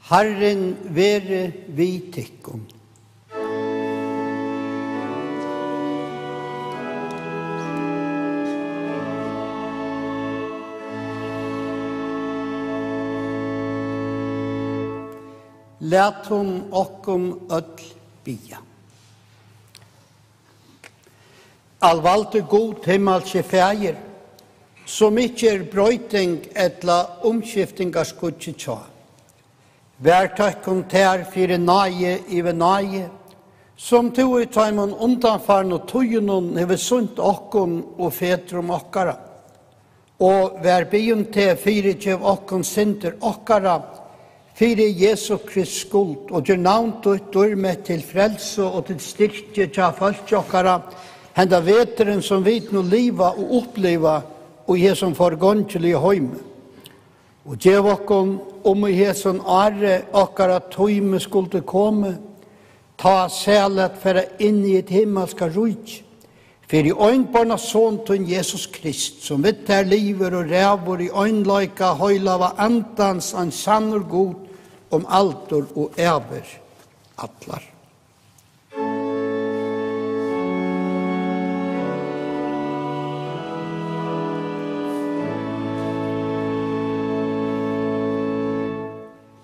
Herren være vi tykkum. Lat hon okkum öll bia. Alvalde god himmelske fægir, som ikkje brøyting etla omskiftingarskutje tja. Vær takkum ter fyrir nage ive nage, som to i taimon undanfarn og tujunon heve sunt okkum og fetrum okkara. Og vær byggen til fyrir kjev okkum synder okkara, fyrir Jesu Krist skuld, og gjør navnt og durmet til frelse og til styrke tja folk okkara, henda veteren som vid no liva og oppleva, og je som forgåndelig høyme. Og gjev okkom i hesson are okkara tøyme skulle komme, ta sælet for inn i et himmelska rujt, for i øynbarna son til Jesus Krist, som vidt her liver og rævor i øynløyka høylava andans an sannur god altor og æver atlar.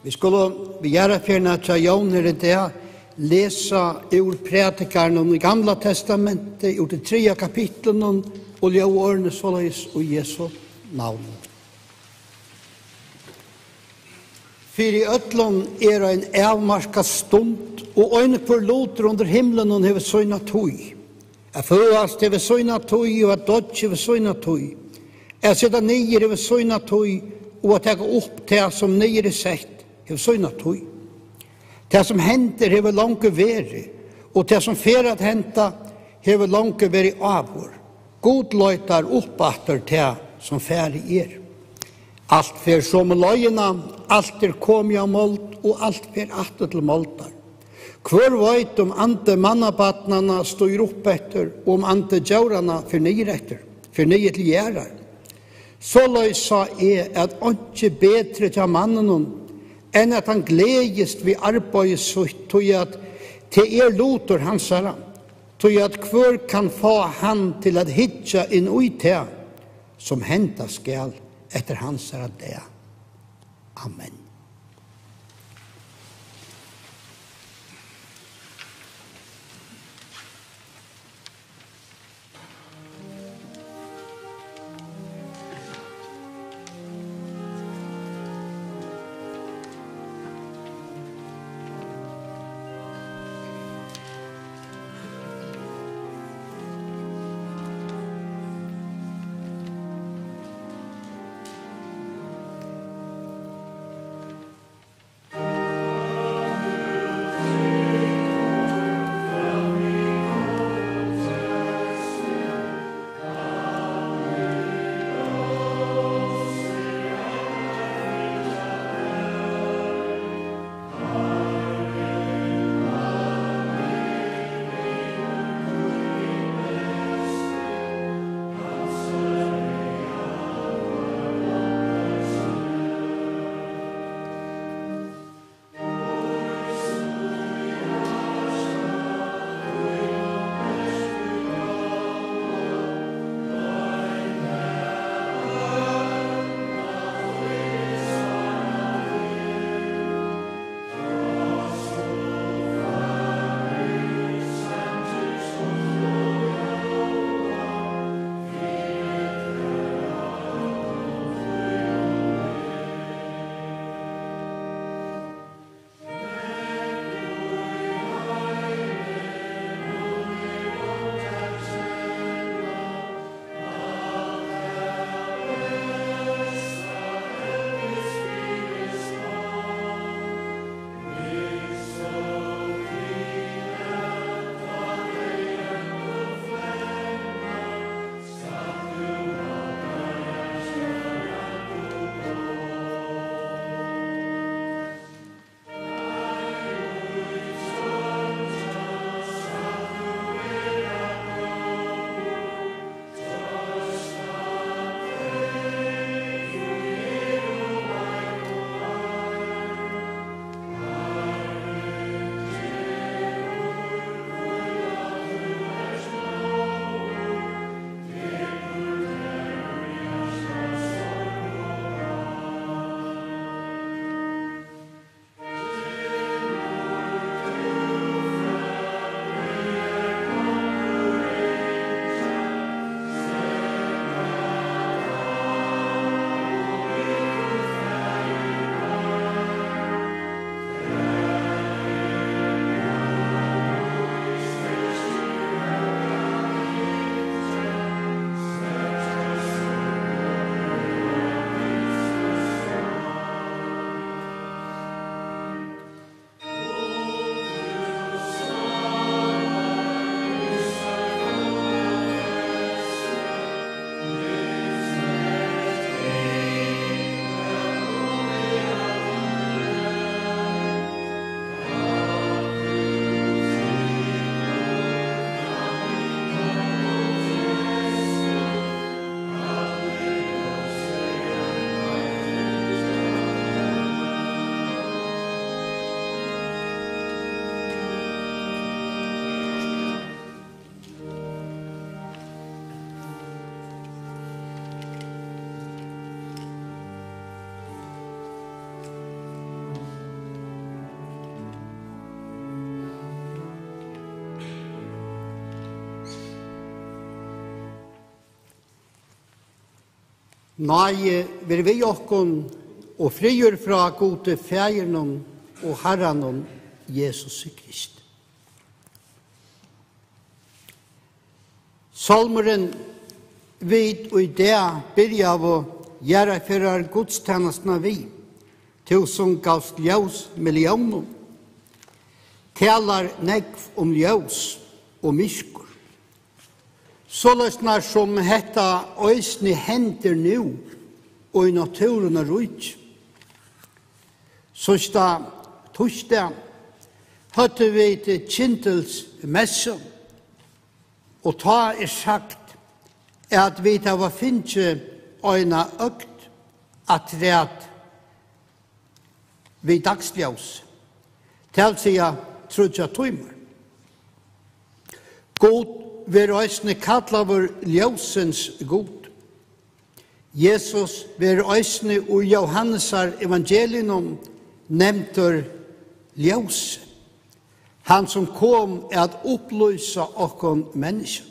Vi skulle begjære fjerne til Joner i det, lesa ur prædikaren om det gamla testamentet, ur det 3 kapitlen, og ljøårene såleis og Jesu navn. For i øtlån en avmarska stund, og øyne for loter under himmelen og hever søgna tøy. Jeg føast hever søgna tøy, og jeg dodge hever søgna tøy. Jeg sitter nyer hever søgna tøy, og jeg tar opp det som nyer sett, hever søgna tøy. Det som henter hever langt veri, og det som fer at henta hever langt veri avur. God løytar oppatter det som færi Alt fer som løyina, alt komi av mold, og alt fer atter til moldar. Hvor veit ante mannabatnana styr opp etter, og ante djaurana for nyer etter, for nyer til gjerar. Så løy sa at ikke betre til mannen, enn at han gledest vi arbeidet sutt, tog at til loter hans herra, tog at hver kan få han til at hitja inn ui til, som henta skal etter hans herra det. Amen. Nei, vi okkon og frigjør fra gode fægjernon og Herranon Jesus Krist. Salmeren vid og i det byrja av å gjøre for godstjenestene vi, til som gavst ljøs millioner, talar negv om ljøs og miskur. Såløsnar som hetta øysni hender nu og i naturen og rujt. Sørsta torsdag hadde vi til Kintels messe, og ta sagt at vi har finnet øyne økt at rett vi dagsljøs, til siden trudja tøymer. God vil øysene kalla vår ljøsens god. Jesus vil øysene og Johannesar evangelium nevnter ljøse. Han som kom at opplysa okkon mennesker.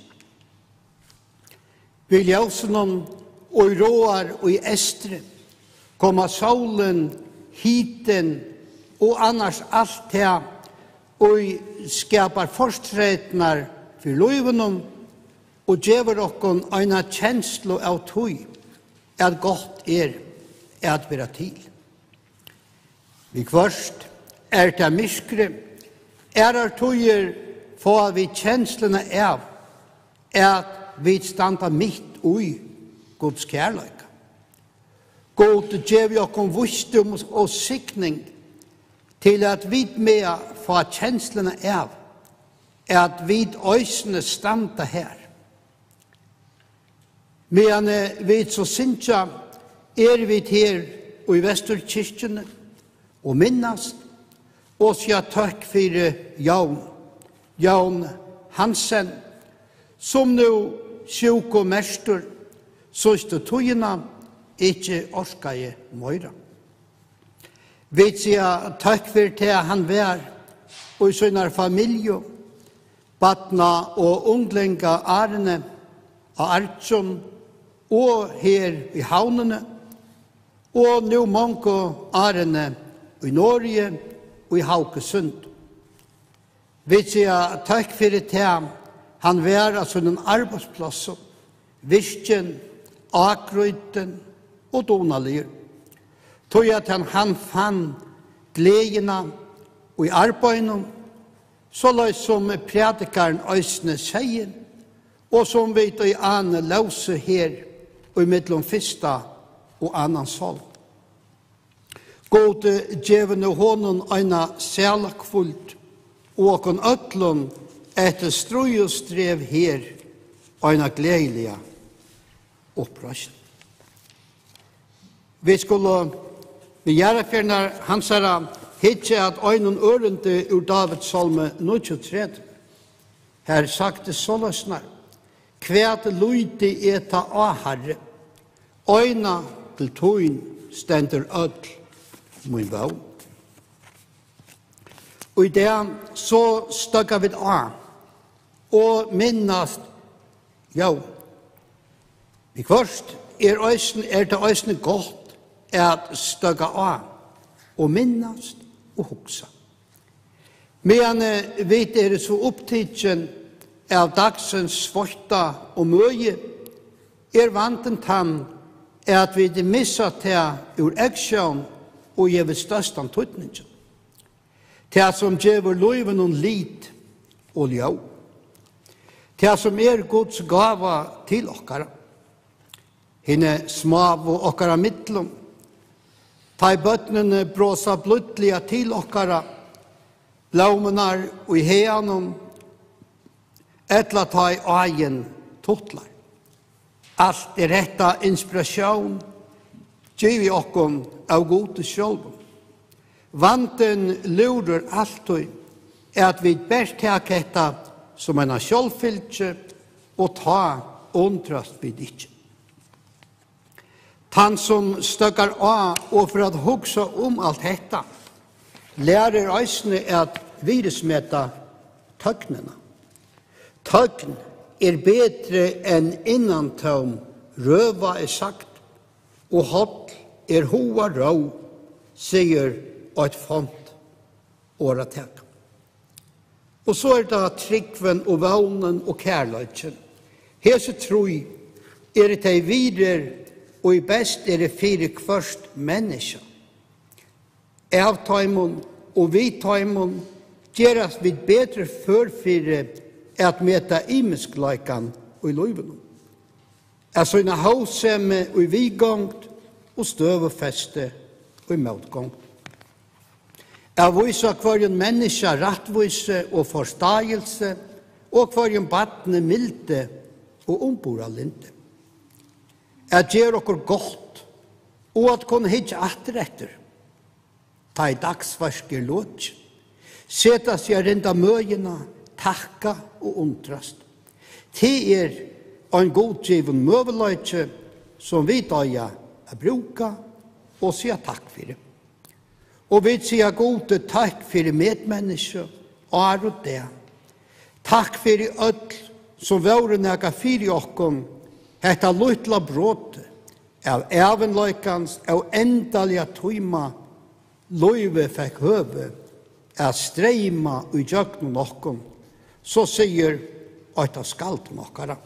Vi ljøsene og i råar og i estre komma solen, hiten og annars alt det og skapar forstretnar for løyvenom og gjever okkon eina kjenslo av tøy at godt at vera til. Vi kvørst det myskre, tøyer få vi kjenslene av at vi standa mitt ui Guds kærleika. God gjever okkon visdom og sikning til at vi med få kjenslene av at vi øysene standa her. Men vi så sinja vi her og i Vesturkirkene og minnast og sier takk for Jan Hansen som nå sjuk og mestur sørste tøyene ikke orskaje møyra. Vi sier takk for det han var og i sønner familie Batna og unglinga Arne og Artsson og her i havnene og nå mange Arne i Norge og i Haukesund. Vi sier takk for det han var av sånne arbeidsplasser, Virken, Akrøyten og Donalir. Tog at han fann gledene og i arbeidene så løy som predikaren øysene sier, og som vi i ane løse her, og i mellom fyrsta og annan sol. God djevene hånden øyne selakfullt, og åkken øtlån etter strøy og strev her, øyne gledelige opprøsning. Vi skulle vi gjøre for hans hitje at øynen ørende ur Davids salme 23. Her sagt det såløsnar, kvæt lydde eta av Herre, øyna til tøyn stender ødel, min vau. Og i det så støkka vi av, og minnast, vi kvørst det øysene godt at støkka av, og minnast, og hugsa. Men vi så opptidsen av dagsens svarta og møye, vanten tann at vi missa til ur eksjon og gjør størstan tøytningen. Til som gjør løyven og lit og ljau. Til som Guds gava til okkara. Hine smav og okkara mittlum. Ta i bøtnene bråsa blodlige til okkara, blommenar og i heianom, etla ta i agen totlar. Alt retta inspirasjon, giv i okkom av gode sjolvum. Vanten lurer alltid at vi best tek etta som en sjolvfylse og ta undrast vid ikkje. Han som støkkar av og for at hugsa alt detta, lærer eisne at viresmeta tøgnena. Tøgn betre enn innantøm, røva sagt, og holl hoa rå, sier et font åratek. Og så det tryggven og vånen og kærløyken. Hese troi det videre, og i best det fire kvørst menneske. Av taimon og vi taimon gjeras vi bedre førfire at meta imenskleikan og i løyven. Sånne hausemme og i vigongt og støvefeste og i motgångt. Visa hverjen menneske rattvise og forståelse, og hverjen batne milde og ombora linde. Gjør okkur godt, og at kunne hitje atteretter. Ta i dagsvarsker låt, seta seg rinda møyena, takka og undrast. Det en godgiven møveløyte som vi døya bruka og sier takk for det. Og vi sier gode takk for medmenneske og det. Takk for ødel som våre nega for okkom hetta luttla bråte av evenløykans av endalja tøyma løyve fikk høve av streima og jøknen okkom, så sier at det skal til nokkara.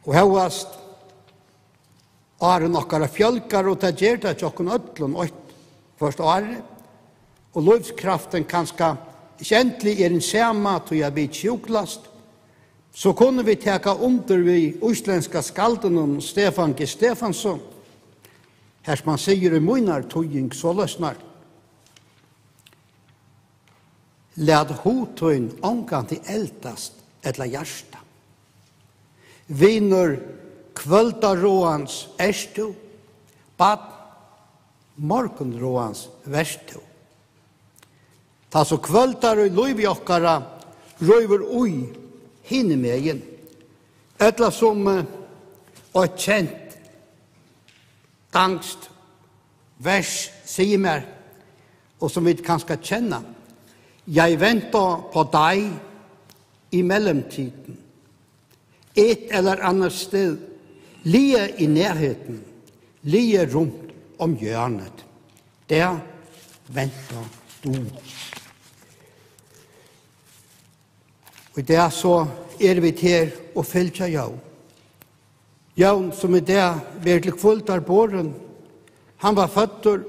Og høyast nokkara fjölkar og det gjør det tjokken ødlen først året, og løyvskraften kanskje ikke endelig en sema til jeg blir tjuklast, så kunne vi teka under vi uslenska skalden Stefan G. Stefansson, her som han sier i munnar tøying så løsnar. Lad hotøyn omgang til eldast etla hjärsta. Vinur kvöldaråans erstu, bad morgonråans verstu. Ta så kvöldar og løyvi okkara røyver ui hinne megin. Etla som og kjent angst vers sier mer, og som vi kanskje kjenna. Jeg venter på deg i mellomtiden. Et eller annet sted, lie i nærheten, lie rundt om hjørnet. Der venter du. Og der så vi her og fylkja jau. Jau som der virkelig fullt av båren, han var føtter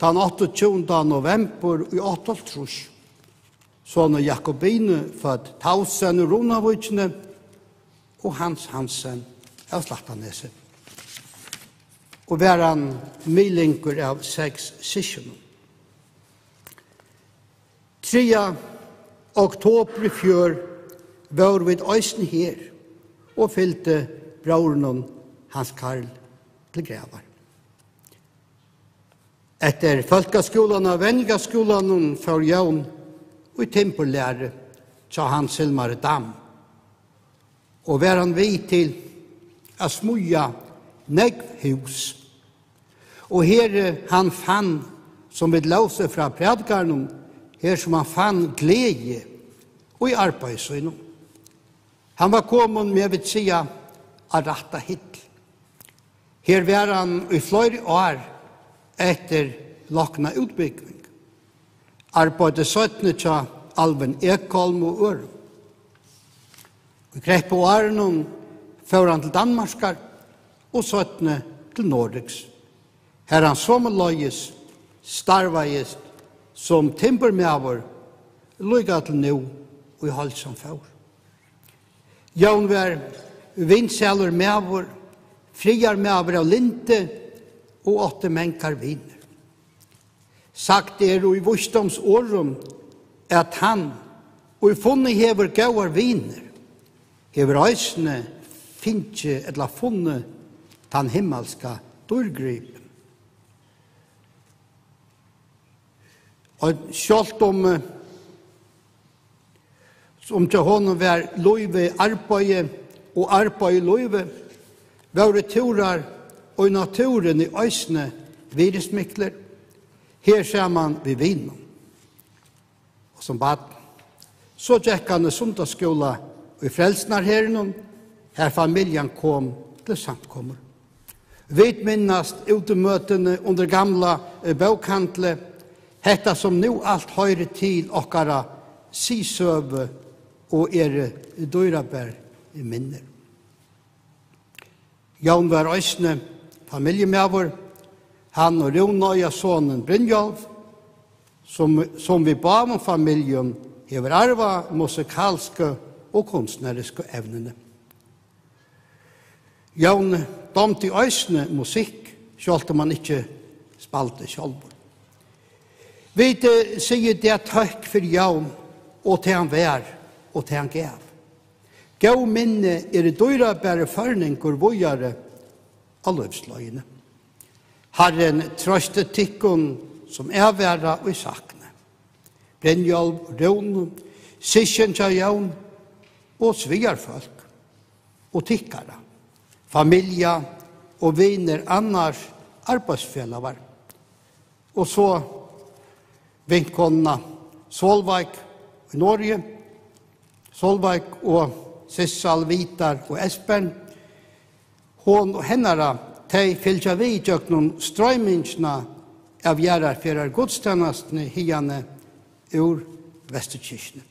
den 28. november i 88. Sånne Jakobine født Tausen og Ronavitsne, og Hans Hansen av Slattaneset. Og var han milinker av 6 syskene. 3. oktober i fjør var vi øysen her, og fylte brauren Hans Karl til grevar. Etter folkeskolen og vennigaskolen for Jaun og i tempolære sa han Silmar Dam. Og var han vid til å smuja negghus. Og her han fann, som vi låse fra predgarnen, her som han fann glede og i arbeidsøyne. Han var kommet med vidt sida av ratta hittel. Her var han i flere år etter lakna utbygging. Arbeidet 17 til Alven Ekholm og Ørum. Vi grep på åren fører han til Danmarskar og 17 til Nordics. Her han sommerløyes, starveies som timbermæver, lykka til nå og i halv som før. Jaun var vindseler mæver, friar mæver av linte og 8 menkar viner. Sagt i visdomsårum at han og i funnet hever gauar viner, hever øysene finnje eller funnet den himmelska dørgripen. Og sjalt om til honom var løyve arbeid og arbeid løyve, var det turar og i naturen i øysene viresmikler. Her ser man ved vinen. Og som bad, så gikk han i sundagsskola og i frelsnarherren, her familien kom til samkommer. Vi minnast utemøtene under gamla bokhandle, hetta som nu allt høyre til okkara sisøve og døyrabær minner. Jan var òsne familiemævur, han og Rúnøya sonen Brynjolf, som vi bad om familjen hever arva musikalske og kunstneriske evnene. Jan domte òsne musikk, sjålte man ikke spalte sjálfur. Vi sier det takk for Jan, og til han vær, og til han gav. Gå minne døyrabære førningur vågjare av løvsløyene. Herren trøste tikkun som væra og sakne. Brynjolf, Rún, Sisjen tja Jan, og svigarfolk, og tikkara, familia og viner annars arbeidsfellavar. Og så vinkonna Solveig i Norge, Solveig og Sissal, Vitar og Espen. Hon og hennara, de fylgja vi i tjøknum strøymingsna av gjerarfjerar godstjenestene hiane ur Vestekirkene.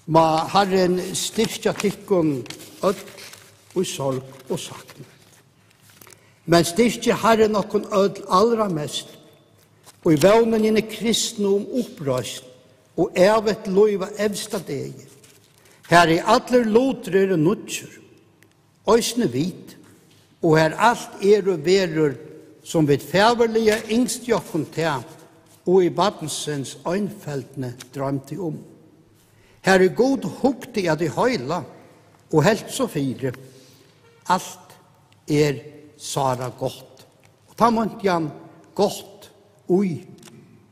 Ma Herren styrkja tikkun öll og sorg og sakna. Men styrkja Herren okkun öll allra mest, og i vevnen inne kristne opprøst, og evet loiva evsta degi. Her allir lotrer og nutsur, òsne vit, og her alt og verur som vid fæverlige yngstjokkun til, og i badensens øynfeltene drømte om. Her god hukti av de høyla, og helt så fire. Alt sara godt. Og ta møntjan godt ui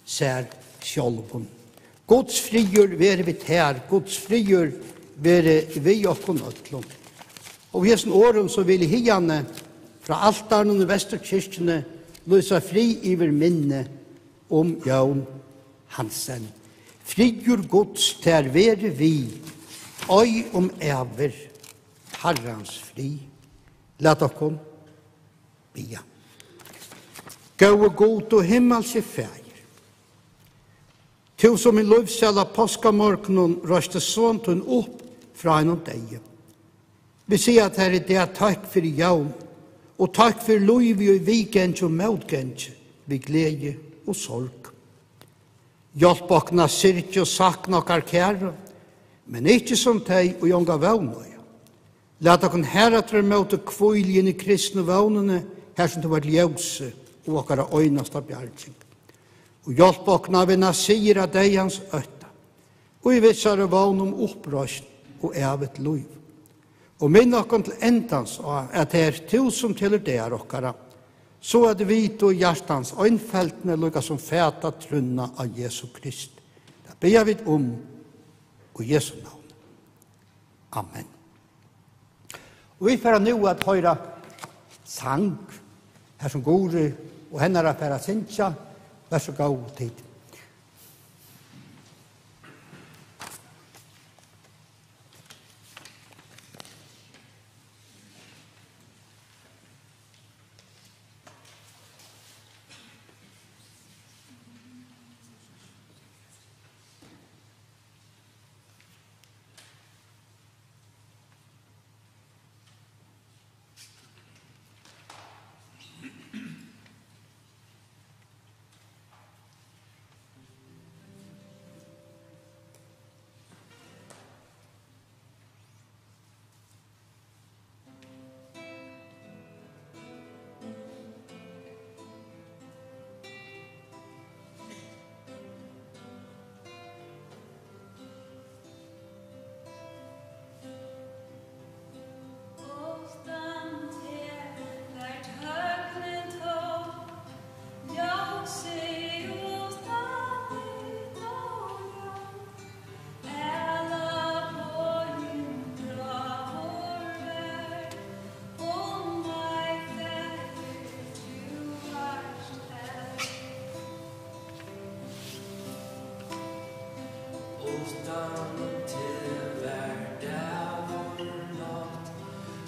ser sjálfun. Guds frigjør være vi her, Guds frigjør være vi okkun öllum. Og i hessen åren så vil hiane fra altaren og Vestekirkene løsa fri iver minne om Jan Hansen. Frigjør Guds ter være vi, oi om ever, Herrans fri. Lat okkun bia. Gå og god og himmelske fægir. Tu som i løvsela påskamorkenen røste såntun opp fra en og deg. Vi sier at her det takk for jaun, og takk for løyvi og vikend og møtgend, vi glede og sorg. Hjelp okna syrkje og sakna okkar kære, men ikke som teg og jonga vevnøy. Lat okkur heratre møte kvøyljen i kristne vevnene, her som det var ljøse og okkara øynasta bjarging. Og hjelp okna vinna sier av deg hans øtta, og i vissare vevn om opprøst og evet løyv. Og minn okkur til endans at det to som til det okkara, så det vit og hjertans øynfeltene lukka som fæta trunna av Jesu Krist. Det ber vi om og Jesu navn. Amen. Og vi får nu at høyra sang, her som Gori og henne er for å synge. Vær så god tid.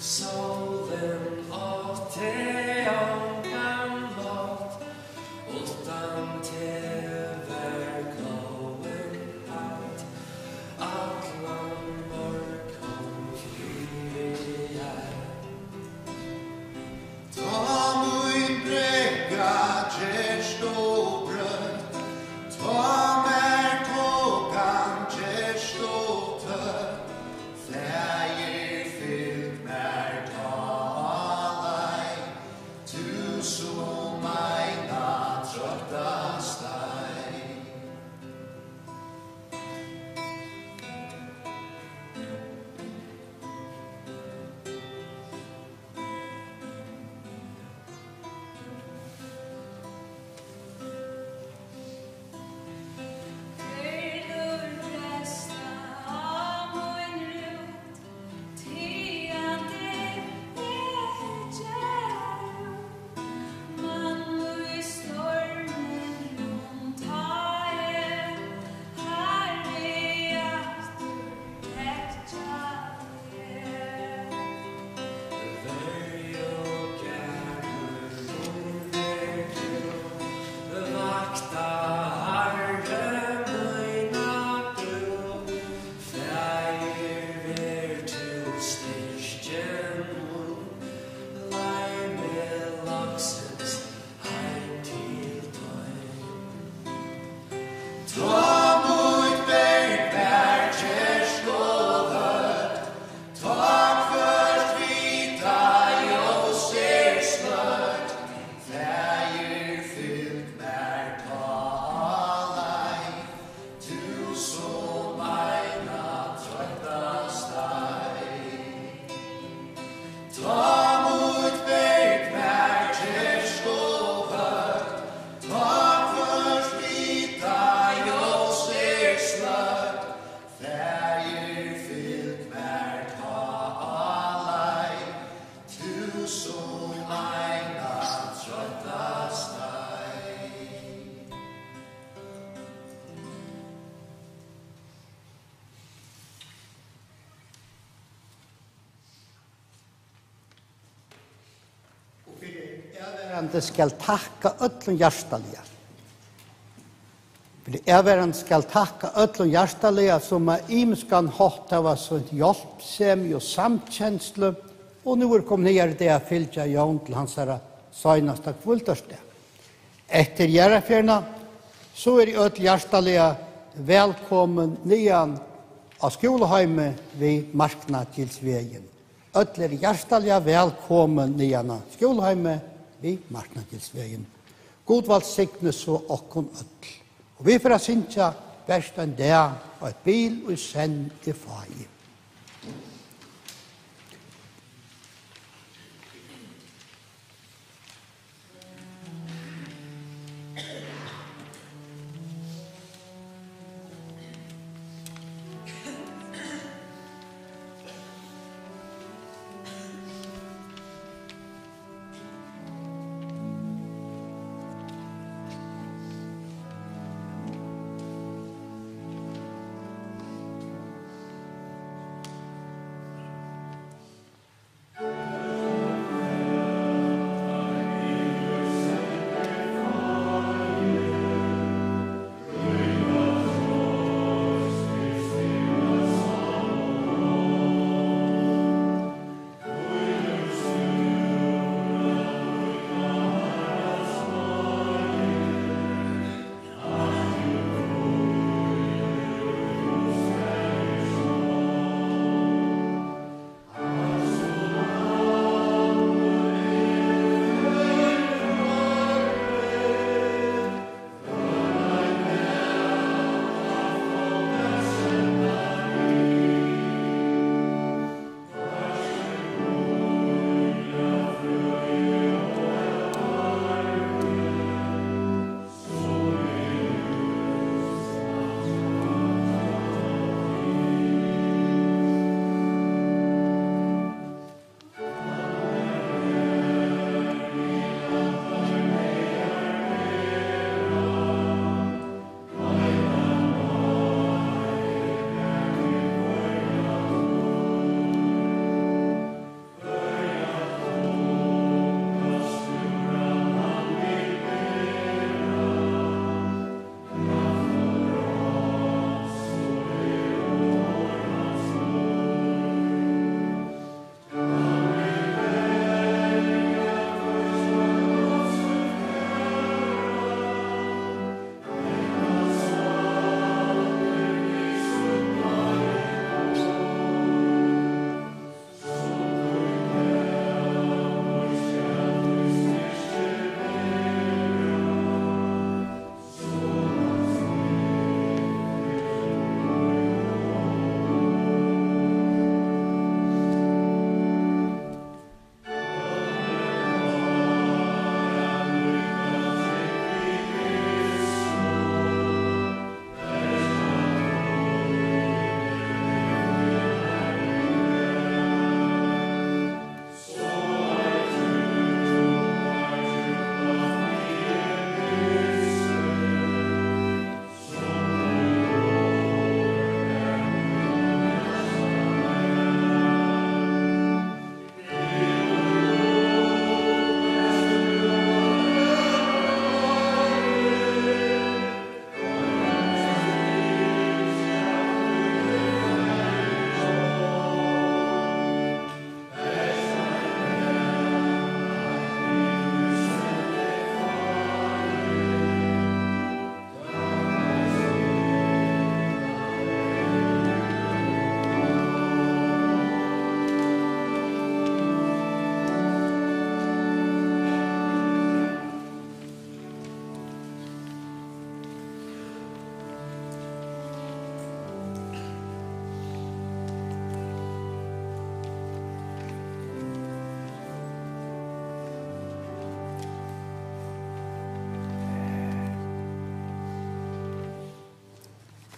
Solen av te Ærværende skal takka öllum hjertaliga. For ærværende skal takka öllum hjertaliga som imskan hatt av sånt hjelpsemi og samkjensle, og nu kommet ned det å fylgja Jon til hans søgnasta kvultørste. Etter gjerrafjerna, så de öll hjertaliga velkommen nian av skoleheimet ved Marknagilsvegen. Öll hjertaliga velkommen nian av skoleheimet ved Marknagilsvegen. God valgsigne så okkon öll. Og vi får synja best en dag og et bil og send i fag.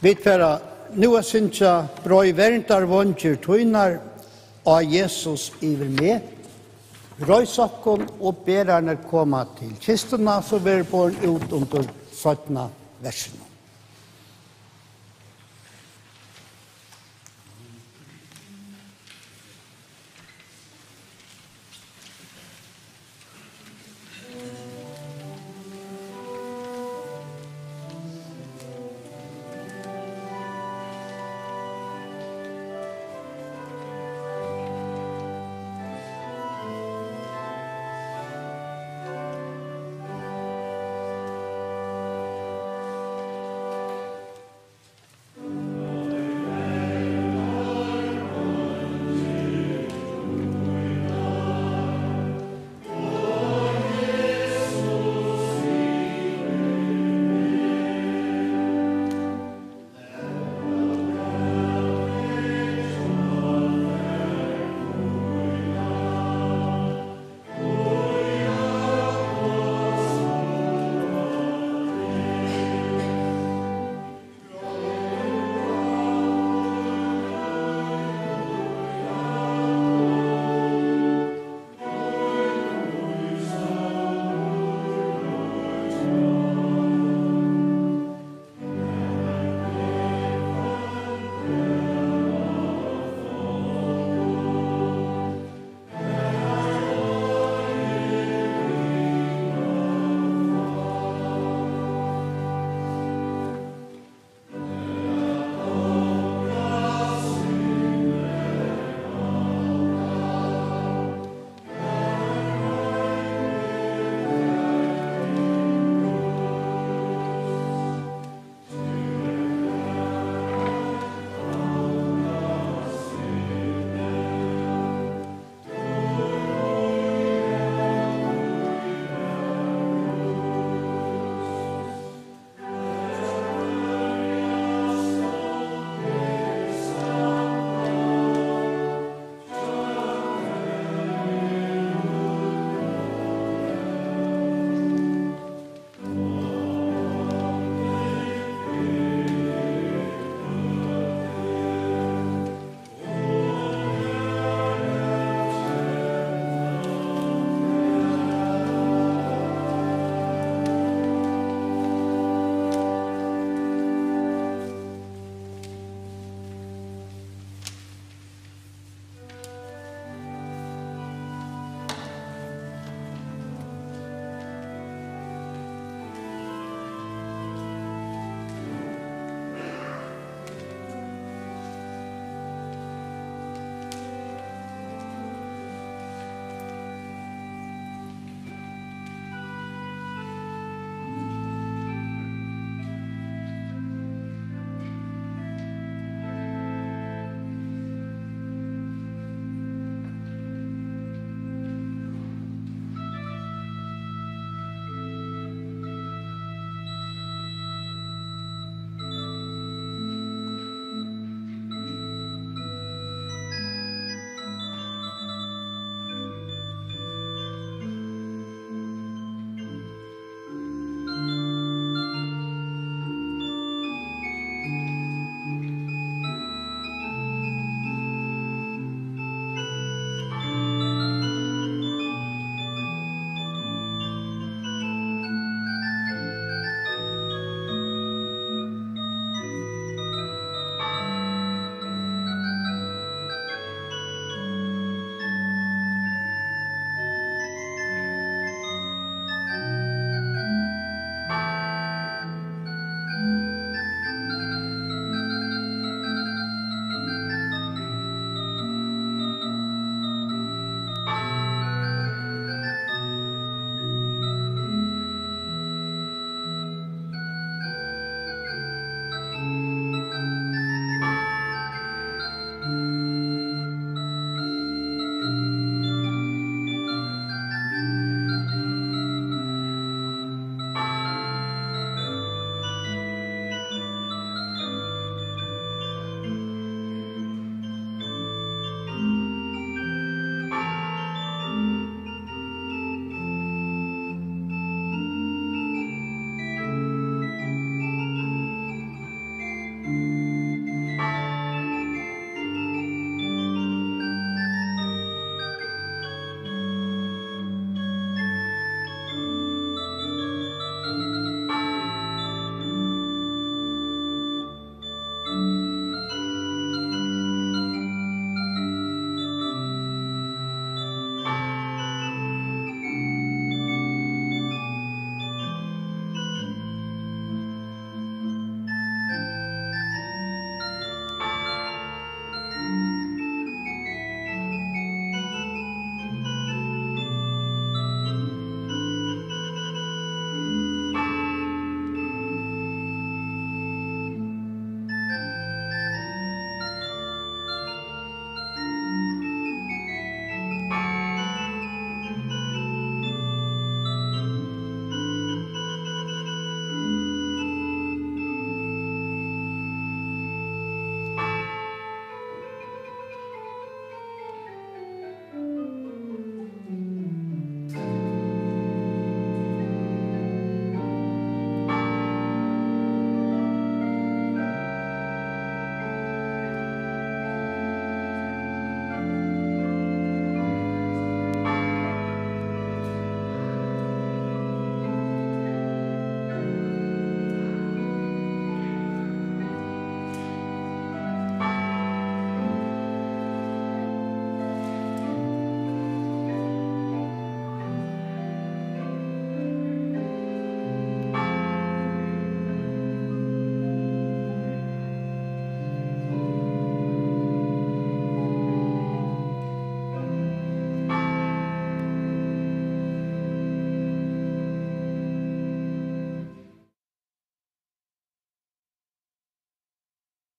Vi får nu att synja bra i världar våndjer tøynar av Jesus iver med. Røysakken og bererne komma til kistene, så vi born ut under 17 versene.